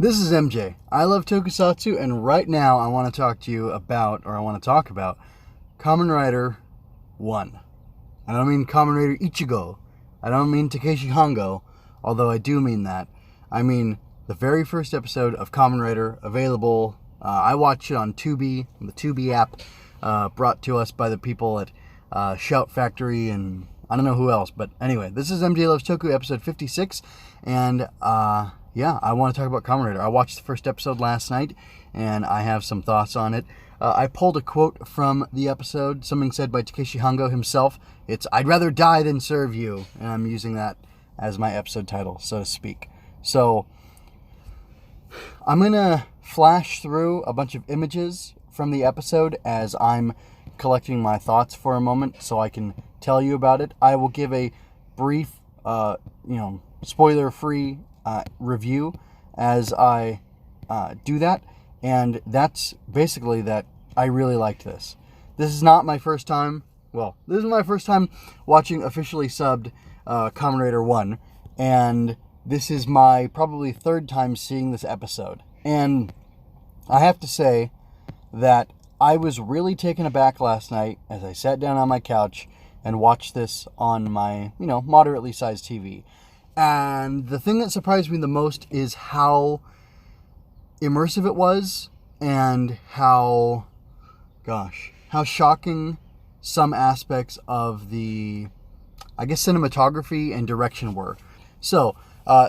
This is MJ. I love Tokusatsu, and right now I want to talk about Kamen Rider 1. I don't mean Kamen Rider Ichigo. I don't mean Takeshi Hongo, although I do mean that. I mean the very first episode of Kamen Rider, available. I watched it on Tubi, the Tubi app, brought to us by the people at Shout Factory, and I don't know who else. But anyway, this is MJ Loves Toku, episode 56, and I want to talk about Kamen Rider. I watched the first episode last night, and I have some thoughts on it. I pulled a quote from the episode, something said by Takeshi Hongo himself. It's, "I'd rather die than serve you," and I'm using that as my episode title, so to speak. So, I'm going to flash through a bunch of images from the episode as I'm collecting my thoughts for a moment so I can tell you about it. I will give a brief, spoiler-free review as I do that, and that's basically that I really liked this. This is not my first time, this is my first time watching officially subbed Kamen Rider 1, and this is my probably third time seeing this episode. And I have to say that I was really taken aback last night as I sat down on my couch and watched this on my, moderately sized TV. And the thing that surprised me the most is how immersive it was, and how shocking some aspects of the, cinematography and direction were. So,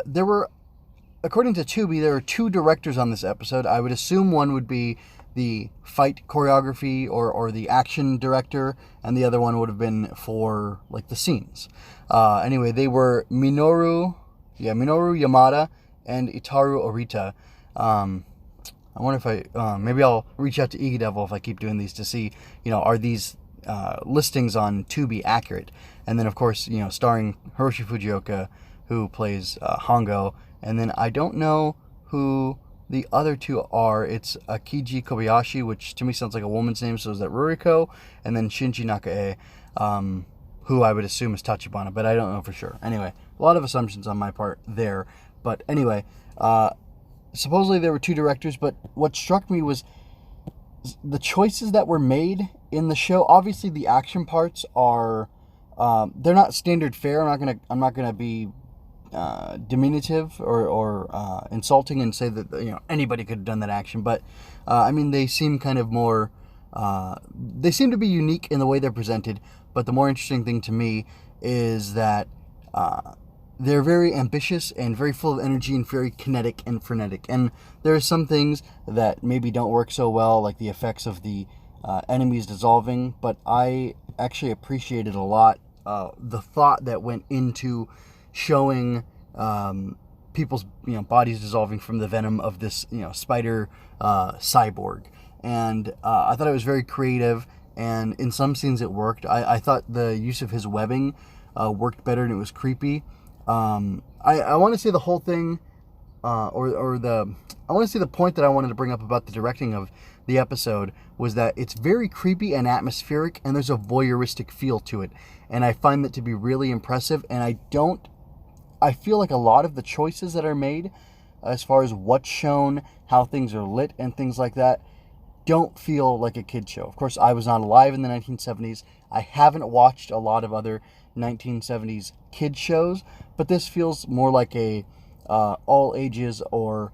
there were, according to Tubi, there are two directors on this episode. I would assume one would be the fight choreography or the action director, and the other one would have been for the scenes. Anyway, they were Minoru Yamada and Itaru Orita. I wonder if maybe I'll reach out to Iggy Devil if I keep doing these to see, are these listings on Tubi accurate? And then, of course, starring Hiroshi Fujioka, who plays Hongo, and then I don't know who the other two are. It's Akiji Kobayashi, which to me sounds like a woman's name, so is that Ruriko, and then Shinji Nakae, who I would assume is Tachibana, but I don't know for sure. Anyway, a lot of assumptions on my part there, but anyway, supposedly there were two directors, but what struck me was the choices that were made in the show. Obviously, the action parts are they're not standard fare. I'm not gonna be diminutive or insulting and say that anybody could have done that action, but they seem kind of more. They seem to be unique in the way they're presented. But the more interesting thing to me is that they're very ambitious and very full of energy and very kinetic and frenetic. And there are some things that maybe don't work so well, like the effects of the enemies dissolving. But I actually appreciated a lot the thought that went into showing people's bodies dissolving from the venom of this spider cyborg. And I thought it was very creative. And in some scenes it worked. I thought the use of his webbing worked better, and it was creepy. I want to say the whole thing, I want to say the point that I wanted to bring up about the directing of the episode was that it's very creepy and atmospheric, and there's a voyeuristic feel to it. And I find that to be really impressive, and I feel like a lot of the choices that are made, as far as what's shown, how things are lit, and things like that, don't feel like a kid show. Of course, I was not alive in the 1970s. I haven't watched a lot of other 1970s kid shows, but this feels more like a all ages or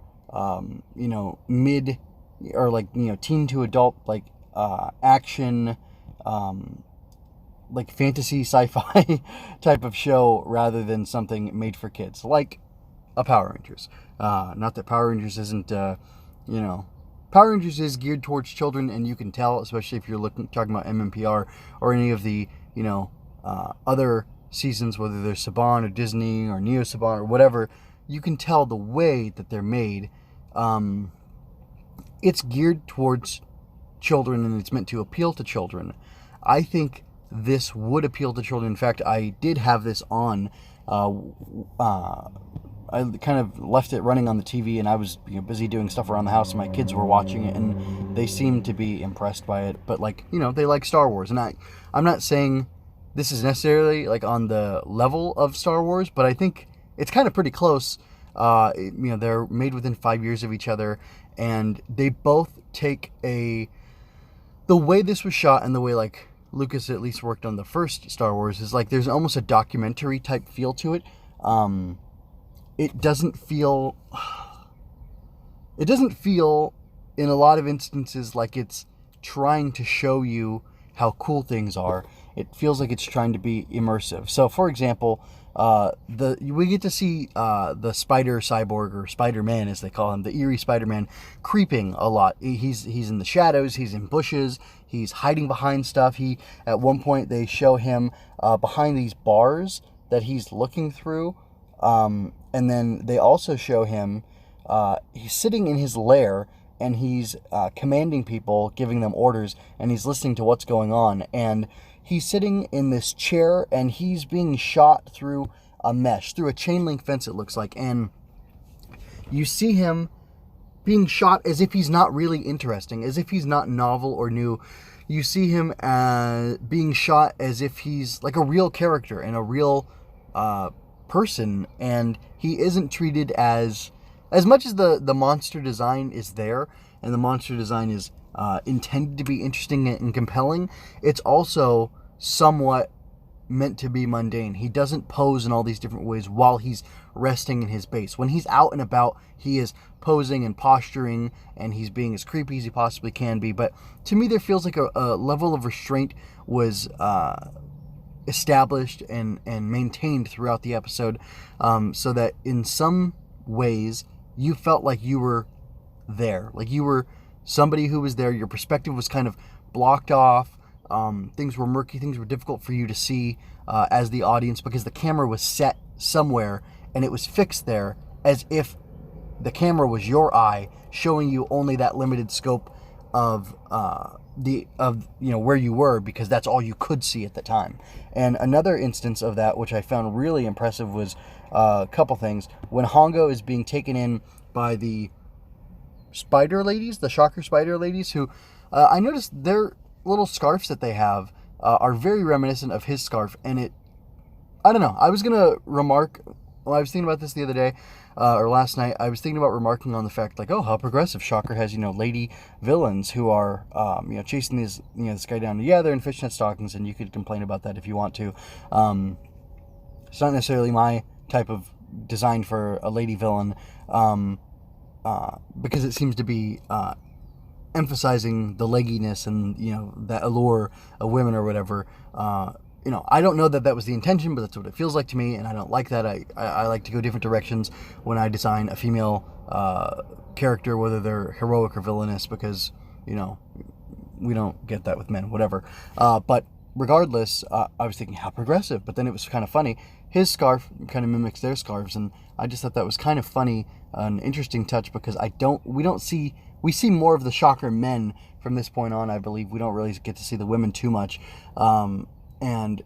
mid or teen to adult action fantasy sci-fi type of show rather than something made for kids like a Power Rangers. Not that Power Rangers isn't Power Rangers is geared towards children, and you can tell, especially if you're talking about MMPR or any of the, other seasons, whether they're Saban or Disney or Neo Saban or whatever, you can tell the way that they're made. It's geared towards children, and it's meant to appeal to children. I think this would appeal to children. In fact, I did have this on. I kind of left it running on the TV, and I was busy doing stuff around the house, and my kids were watching it, and they seemed to be impressed by it. But they like Star Wars, and I'm not saying this is necessarily on the level of Star Wars, but I think it's kind of pretty close. They're made within 5 years of each other, and they both take the way this was shot and the way like Lucas at least worked on the first Star Wars is like there's almost a documentary type feel to it. It doesn't feel in a lot of instances like it's trying to show you how cool things are. It feels like it's trying to be immersive. So, for example, we get to see the Spider Cyborg, or Spider-Man as they call him, the Erie Spider-Man, creeping a lot. He's in the shadows. He's in bushes. He's hiding behind stuff. At one point they show him behind these bars that he's looking through, and then they also show him he's sitting in his lair. And he's commanding people, giving them orders, and he's listening to what's going on. And he's sitting in this chair, and he's being shot through a mesh, through a chain link fence, it looks like. And you see him being shot as if he's not really interesting, as if he's not novel or new. You see him being shot as if he's like a real character and a real person, and he isn't treated as much as the monster design is there, and the monster design is intended to be interesting and compelling, it's also somewhat meant to be mundane. He doesn't pose in all these different ways while he's resting in his base. When he's out and about, he is posing and posturing, and he's being as creepy as he possibly can be. But to me, there feels like a level of restraint was established and maintained throughout the episode, so that in some ways you felt like you were there, like you were somebody who was there. Your perspective was kind of blocked off. Things were murky, things were difficult for you to see as the audience, because the camera was set somewhere and it was fixed there as if the camera was your eye, showing you only that limited scope of where you were, because that's all you could see at the time. And another instance of that, which I found really impressive, was a couple things. When Hongo is being taken in by the spider ladies, the shocker spider ladies, who I noticed their little scarves that they have are very reminiscent of his scarf. And I don't know, I was going to remark, I was thinking about this the other day, or last night, I was thinking about remarking on the fact, like, oh, how progressive. Shocker has, lady villains who are, chasing this guy down. Yeah, they're in fishnet stockings, and you could complain about that if you want to. It's not necessarily my type of design for a lady villain, because it seems to be emphasizing the legginess and, that allure of women or whatever. I don't know that was the intention, but that's what it feels like to me, and I don't like that. I like to go different directions when I design a female character, whether they're heroic or villainous, because, we don't get that with men, whatever. But regardless, I was thinking how progressive, but then it was kind of funny. His scarf kind of mimics their scarves, and I just thought that was kind of funny, an interesting touch, because we see more of the Shocker men from this point on, I believe. We don't really get to see the women too much. And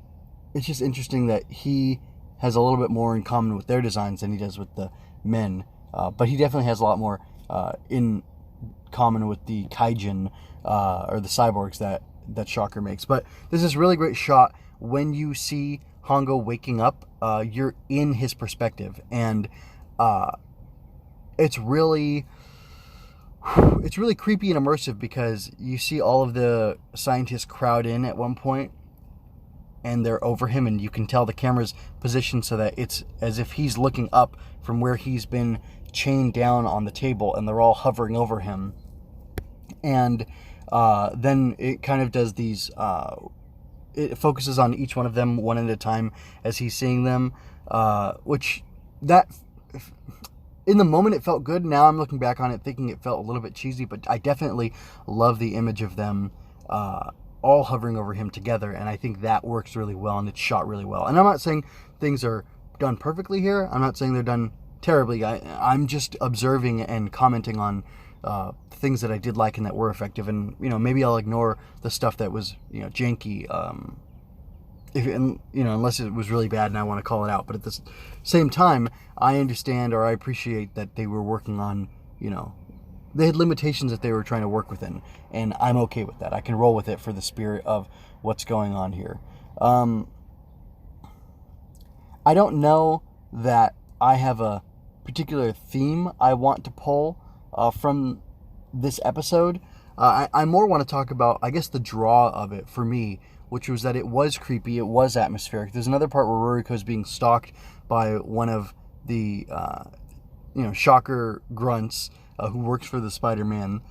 it's just interesting that he has a little bit more in common with their designs than he does with the men. But he definitely has a lot more in common with the Kaijin, or the cyborgs that Shocker makes. But there's this really great shot when you see Hongo waking up. You're in his perspective, and it's really creepy and immersive, because you see all of the scientists crowd in at one point, and they're over him, and you can tell the camera's positioned so that it's as if he's looking up from where he's been chained down on the table, and they're all hovering over him. And then it kind of does these, it focuses on each one of them one at a time as he's seeing them, which in the moment it felt good. Now I'm looking back on it thinking it felt a little bit cheesy, but I definitely love the image of them all hovering over him together, and I think that works really well, and it's shot really well. And I'm not saying things are done perfectly here. I'm not saying they're done terribly. I'm just observing and commenting on things that I did like and that were effective, and maybe I'll ignore the stuff that was janky, unless it was really bad and I want to call it out. But at the same time, I understand, or I appreciate that they were working on, they had limitations that they were trying to work within, and I'm okay with that. I can roll with it for the spirit of what's going on here. I don't know that I have a particular theme I want to pull from this episode. I more want to talk about, I guess, the draw of it for me, which was that it was creepy, it was atmospheric. There's another part where Ruriko's being stalked by one of the, shocker grunts who works for the Spider-Man.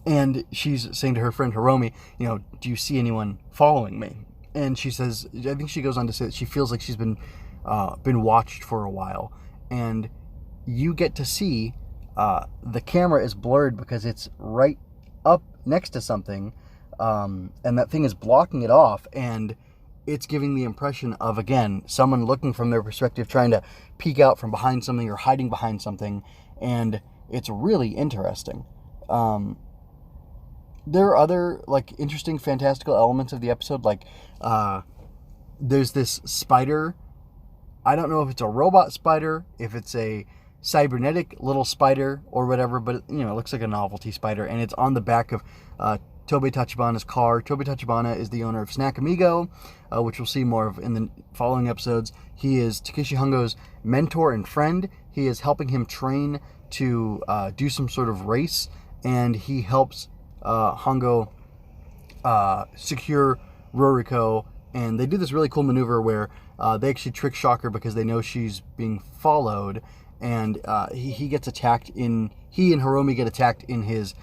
And she's saying to her friend Hiromi, do you see anyone following me? And she says, I think she goes on to say that she feels like she's been watched for a while. And you get to see the camera is blurred because it's right up next to something, and that thing is blocking it off, and it's giving the impression of, again, someone looking from their perspective, trying to peek out from behind something or hiding behind something, and it's really interesting. There are other, interesting, fantastical elements of the episode, there's this spider. I don't know if it's a robot spider, if it's a cybernetic little spider or whatever, but it looks like a novelty spider, and it's on the back of Tobei Tachibana's car. Tobei Tachibana is the owner of Snack Amigo, which we'll see more of in the following episodes. He is Takeshi Hongo's mentor and friend. He is helping him train to do some sort of race, and he helps Hongo secure Ruriko, and they do this really cool maneuver where they actually trick Shocker because they know she's being followed, and he gets attacked he and Hiromi get attacked in his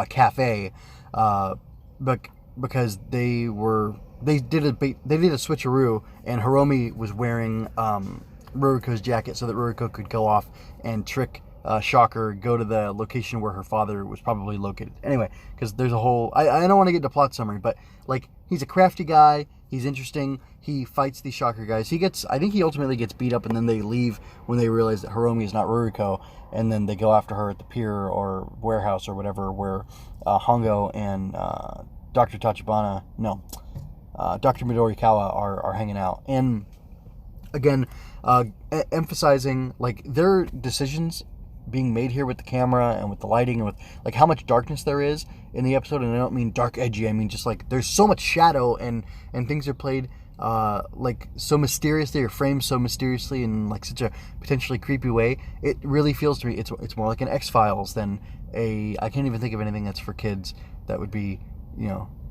cafe, because they did a switcheroo, and Hiromi was wearing Ruriko's jacket so that Ruriko could go off and trick Shocker, go to the location where her father was probably located. Anyway, because there's a whole... I don't want to get into plot summary, but, he's a crafty guy. He's interesting. He fights these Shocker guys. I think he ultimately gets beat up, and then they leave when they realize that Hiromi is not Ruriko, and then they go after her at the pier or warehouse or whatever, where Hongo and Dr. Midorikawa are hanging out. And, again, emphasizing, their decisions being made here with the camera and with the lighting and with how much darkness there is in the episode. And I don't mean dark edgy, I mean just there's so much shadow, and things are played so mysteriously, or framed so mysteriously in such a potentially creepy way. It really feels to me it's more like an X-Files than I can't even think of anything that's for kids that would be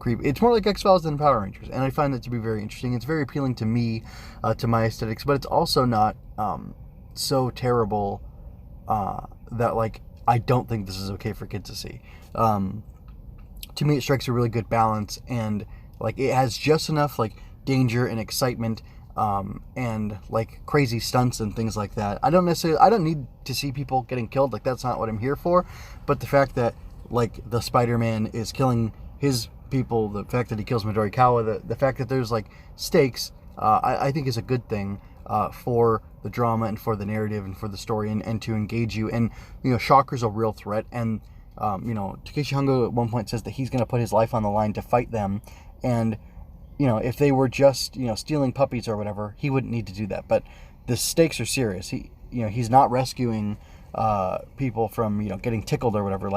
creepy. It's more like X-Files than Power Rangers, and I find that to be very interesting. It's very appealing to me, to my aesthetics, but it's also not so terrible that I don't think this is okay for kids to see. To me, it strikes a really good balance, and it has just enough danger and excitement, and crazy stunts and things like that. I don't need to see people getting killed. That's not what I'm here for. But the fact that the Spider-Man is killing his people, the fact that he kills Midorikawa, the fact that there's stakes, I think is a good thing for the drama and for the narrative and for the story, and to engage you. And Shocker's a real threat, and Takeshi Hongo at one point says that he's going to put his life on the line to fight them, and if they were just stealing puppies or whatever, he wouldn't need to do that. But the stakes are serious. He's not rescuing people from getting tickled or whatever.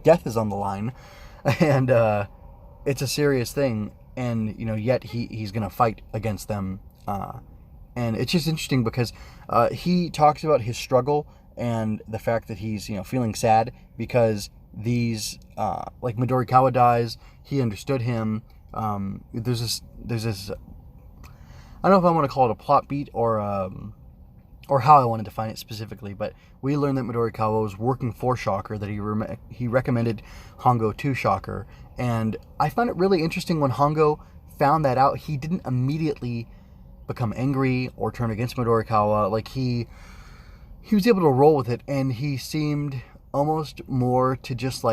Death is on the line, and it's a serious thing, and yet he's going to fight against them. And it's just interesting because he talks about his struggle and the fact that he's feeling sad because these Midorikawa dies. He understood him. There's this I don't know if I want to call it a plot beat or how I want to define it specifically, but we learned that Midorikawa was working for Shocker, that he recommended Hongo to Shocker, and I found it really interesting when Hongo found that out. He didn't immediately become angry or turn against Midorikawa. He was able to roll with it, and he seemed almost more to just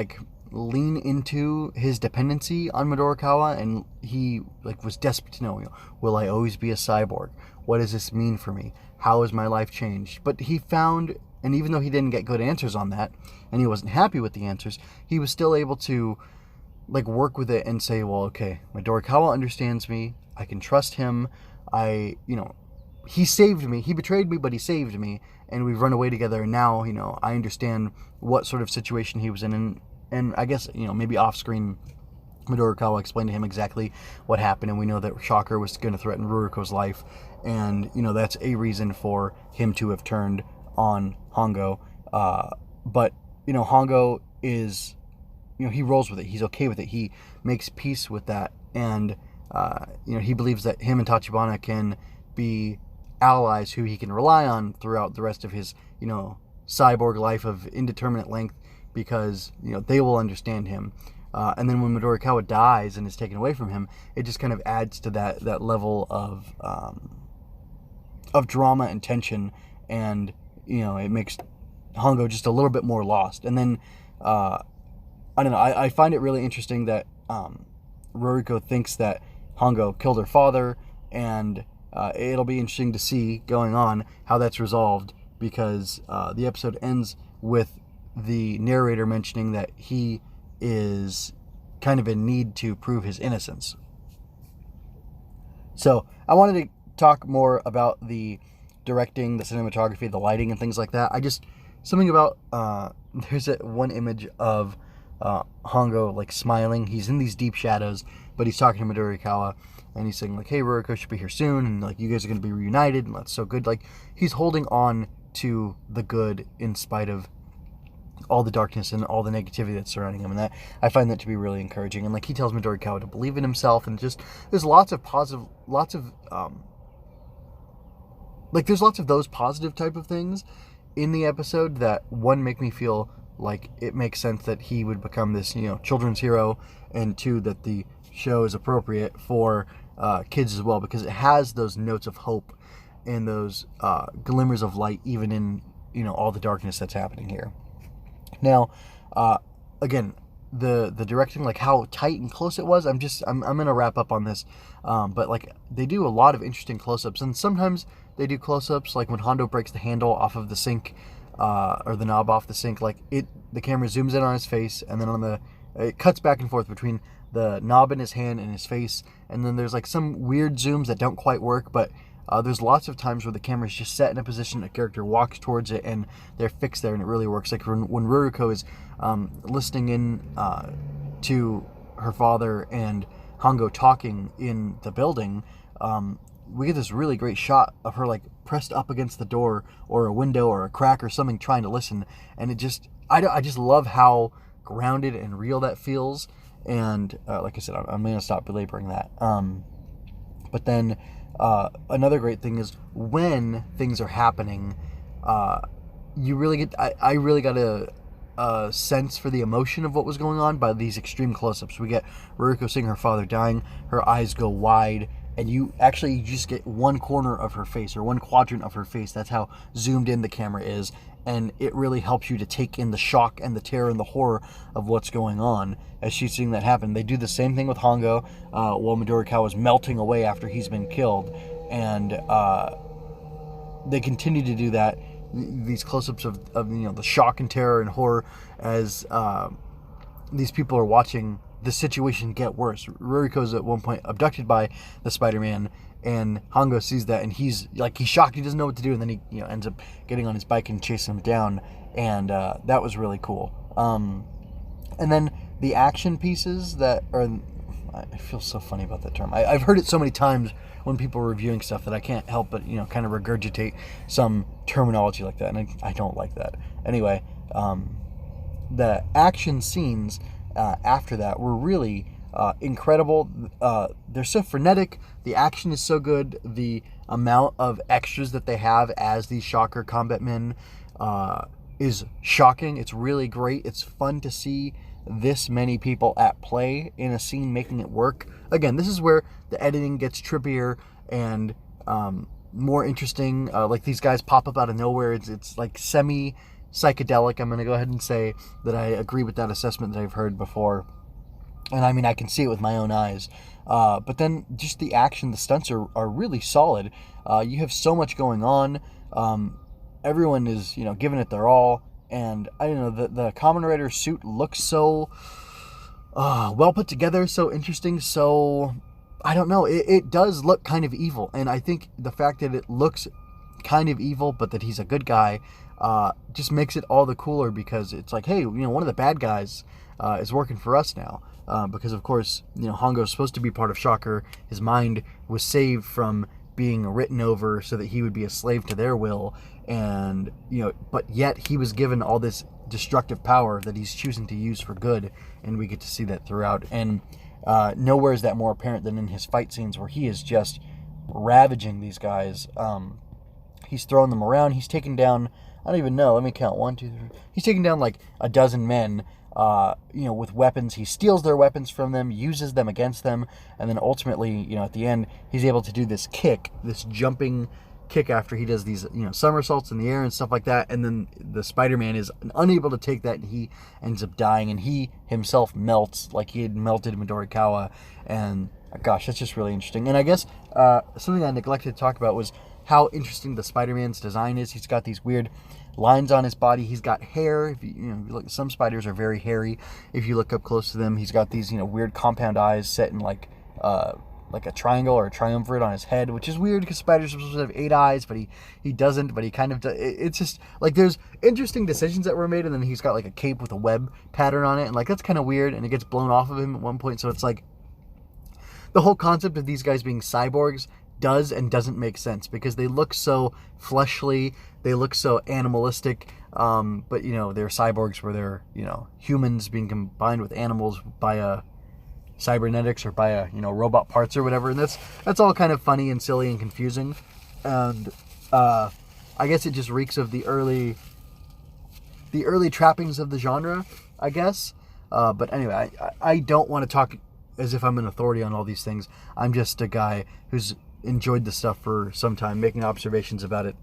lean into his dependency on Midorikawa, and he was desperate to know, will I always be a cyborg? What does this mean for me? How has my life changed? But he found, and even though he didn't get good answers on that, and he wasn't happy with the answers, he was still able to work with it and say, well, okay, Midorikawa understands me. I can trust him. He saved me. He betrayed me, but he saved me, and we've run away together. And now, I understand what sort of situation he was in, and I guess, maybe off screen, Midorikawa explained to him exactly what happened, and we know that Shocker was going to threaten Ruriko's life, and that's a reason for him to have turned on Hongo. But Hongo is, he rolls with it. He's okay with it. He makes peace with that, and he believes that him and Tachibana can be allies who he can rely on throughout the rest of his cyborg life of indeterminate length, because they will understand him. And then when Midorikawa dies and is taken away from him, it just kind of adds to that level of drama and tension, and it makes Hongo just a little bit more lost. And then I don't know, I find it really interesting that Ruriko thinks that Hongo killed her father, and it'll be interesting to see going on how that's resolved, because the episode ends with the narrator mentioning that he is kind of in need to prove his innocence. So I wanted to talk more about the directing, the cinematography, the lighting, and things like that. Something about there's one image of Hongo like smiling. He's in these deep shadows, but he's talking to Midorikawa, and he's saying like, "Hey, Ruriko should be here soon, and like you guys are going to be reunited, and that's so good." Like he's holding on to the good in spite of all the darkness and all the negativity that's surrounding him, and that I find that to be really encouraging. And like he tells Midorikawa to believe in himself, and just there's lots of those positive type of things in the episode that, one, make me feel like it makes sense that he would become this children's hero, and two, that the show is appropriate for kids as well, because it has those notes of hope and those glimmers of light even in all the darkness that's happening here. Now, again, the directing, like how tight and close it was, I'm gonna wrap up on this, but like they do a lot of interesting close-ups, and sometimes they do close-ups like when Hondo breaks the handle off of the sink, or the knob off the sink. Like the camera zooms in on his face, and then it cuts back and forth between the knob in his hand and his face, and then there's like some weird zooms that don't quite work, but there's lots of times where the camera is just set in a position, a character walks towards it, and they're fixed there, and it really works. Like when Ruriko is listening in to her father and Hongo talking in the building, we get this really great shot of her like pressed up against the door or a window or a crack or something, trying to listen, and I just love how grounded and real that feels. And like I said, I'm going to stop belaboring that. But then another great thing is when things are happening, you really get, I really got a sense for the emotion of what was going on by these extreme close-ups. We get Ruriko seeing her father dying, her eyes go wide, and you just get one corner of her face, or one quadrant of her face. That's how zoomed in the camera is, and it really helps you to take in the shock and the terror and the horror of what's going on as she's seeing that happen. They do the same thing with Hongo while Midorikawa is melting away after he's been killed, and they continue to do that. These close-ups of the shock and terror and horror as these people are watching the situation get worse. Ruriko's at one point abducted by the Spider-Man, and Hongo sees that, and he's shocked. He doesn't know what to do, and then he ends up getting on his bike and chasing him down, and that was really cool. And then the action pieces that are, I feel so funny about that term. I've heard it so many times when people are reviewing stuff that I can't help but kind of regurgitate some terminology like that, and I don't like that. Anyway, the action scenes after that were really incredible. They're so frenetic. The action is so good. The amount of extras that they have as these Shocker combat men is shocking. It's really great. It's fun to see this many people at play in a scene making it work. Again, this is where the editing gets trippier and more interesting. Like these guys pop up out of nowhere. It's like semi-psychedelic. I'm going to go ahead and say that I agree with that assessment that I've heard before. And I mean, I can see it with my own eyes. But then just the action, the stunts are really solid. You have so much going on. Everyone is, giving it their all. And I don't know, the Kamen Rider suit looks so well put together, so interesting, so I don't know. It does look kind of evil. And I think the fact that it looks kind of evil, but that he's a good guy, just makes it all the cooler, because it's like, hey, one of the bad guys is working for us now. Because of course, Hongo is supposed to be part of Shocker. His mind was saved from being written over so that he would be a slave to their will, and but yet he was given all this destructive power that he's choosing to use for good, and we get to see that throughout. And nowhere is that more apparent than in his fight scenes, where he is just ravaging these guys. He's throwing them around. He's taking down, I don't even know, let me count, 1, 2, 3. He's taking down like a dozen men, with weapons. He steals their weapons from them, uses them against them, and then ultimately, at the end, he's able to do this kick, this jumping kick after he does these, somersaults in the air and stuff like that, and then the Spider-Man is unable to take that, and he ends up dying, and he himself melts like he had melted Midorikawa, and gosh, that's just really interesting. And I guess something I neglected to talk about was how interesting the Spider-Man's design is. He's got these weird lines on his body. He's got hair. If you look, some spiders are very hairy. If you look up close to them, he's got these weird compound eyes set in like a triangle or a triumvirate on his head, which is weird because spiders are supposed to have 8 eyes, but he doesn't. But he kind of does. It's just like there's interesting decisions that were made, and then he's got like a cape with a web pattern on it, and like that's kind of weird. And it gets blown off of him at one point, so it's like the whole concept of these guys being cyborgs does and doesn't make sense because they look so fleshly, they look so animalistic, but they're cyborgs where they're humans being combined with animals by cybernetics or by robot parts or whatever, and that's all kind of funny and silly and confusing, and I guess it just reeks of the early trappings of the genre, I guess. But anyway, I don't want to talk as if I'm an authority on all these things. I'm just a guy who's enjoyed the stuff for some time, making observations about it,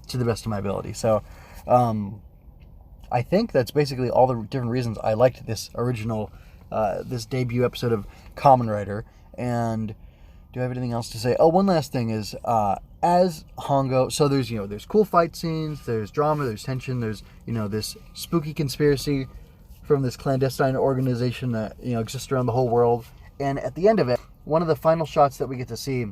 to the best of my ability. So, I think that's basically all the different reasons I liked this original, this debut episode of Kamen Rider. And do I have anything else to say? Oh, one last thing is, as Hongo, so there's cool fight scenes, there's drama, there's tension, there's, this spooky conspiracy from this clandestine organization that, exists around the whole world. And at the end of it, one of the final shots that we get to see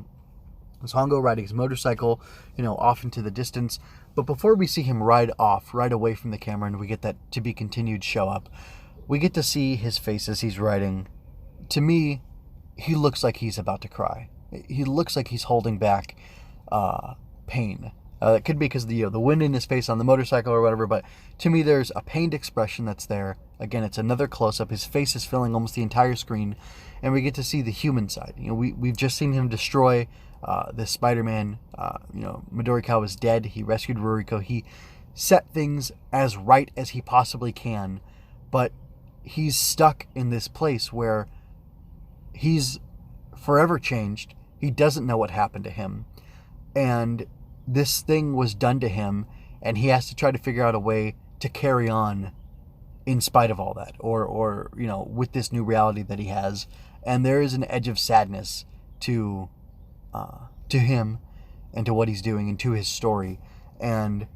is Hongo riding his motorcycle, off into the distance. But before we see him ride away from the camera, and we get that to be continued show up, we get to see his face as he's riding. To me, he looks like he's about to cry. He looks like he's holding back pain. It could be because of the wind in his face on the motorcycle or whatever, but to me there's a pained expression that's there. Again, it's another close-up. His face is filling almost the entire screen, and we get to see the human side. We've just seen him destroy this Spider-Man. Midorikawa is dead. He rescued Ruriko. He set things as right as he possibly can, but he's stuck in this place where he's forever changed. He doesn't know what happened to him, and this thing was done to him, and he has to try to figure out a way to carry on in spite of all that, or with this new reality that he has. And there is an edge of sadness to him and to what he's doing and to his story, and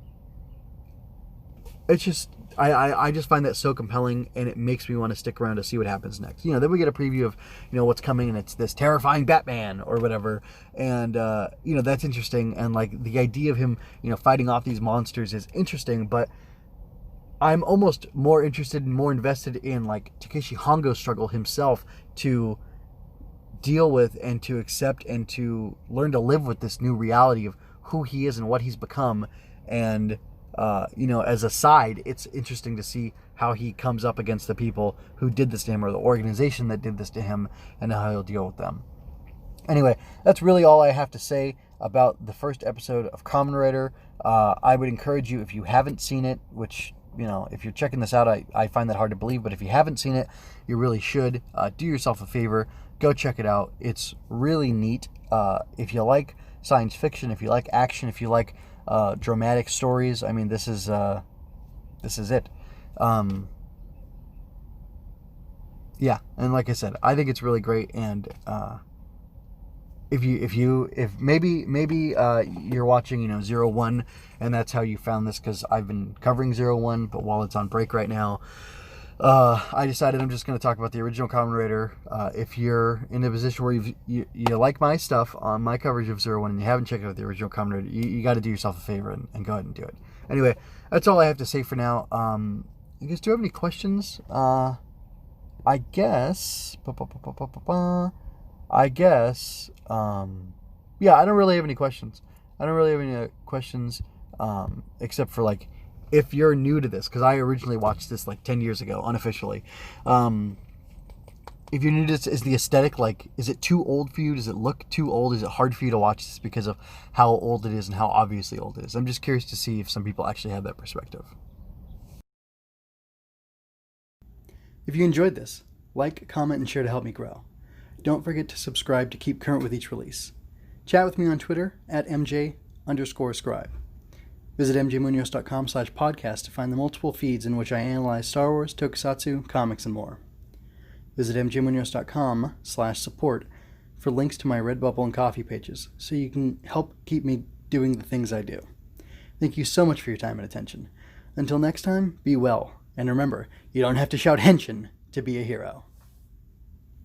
it's just I just find that so compelling, and it makes me want to stick around to see what happens next. Then we get a preview of what's coming, and it's this terrifying Batman or whatever, and that's interesting, and like the idea of him fighting off these monsters is interesting, but I'm almost more interested and more invested in like Takeshi Hongo's struggle himself to deal with and to accept and to learn to live with this new reality of who he is and what he's become. And as a side, it's interesting to see how he comes up against the people who did this to him, or the organization that did this to him, and how he'll deal with them. Anyway, that's really all I have to say about the first episode of Kamen Rider. I would encourage you, if you haven't seen it, which if you're checking this out, I find that hard to believe, but if you haven't seen it, you really should. Do yourself a favor, go check it out. It's really neat. If you like science fiction, if you like action, if you like dramatic stories, I mean, this is it. Yeah, and like I said, I think it's really great. And if maybe you're watching 01, and that's how you found this, because I've been covering 01, but while it's on break right now, I decided I'm just going to talk about the original Kamen Rider. If you're in a position where you like my stuff on my coverage of 01 and you haven't checked out the original Kamen Rider, you got to do yourself a favor and go ahead and do it. Anyway, that's all I have to say for now. You guys, do you have any questions? I guess Yeah, I don't really have any questions. I don't really have any questions, except for like, if you're new to this, because I originally watched this like 10 years ago, unofficially. If you're new to this, is the aesthetic like, is it too old for you? Does it look too old? Is it hard for you to watch this because of how old it is and how obviously old it is? I'm just curious to see if some people actually have that perspective. If you enjoyed this, like, comment, and share to help me grow. Don't forget to subscribe to keep current with each release. Chat with me on Twitter at MJ_scribe. Visit mjmunoz.com/podcast to find the multiple feeds in which I analyze Star Wars, tokusatsu, comics, and more. Visit mjmunoz.com/support for links to my Redbubble and Coffee pages so you can help keep me doing the things I do. Thank you so much for your time and attention. Until next time, be well, and remember, you don't have to shout Henshin to be a hero.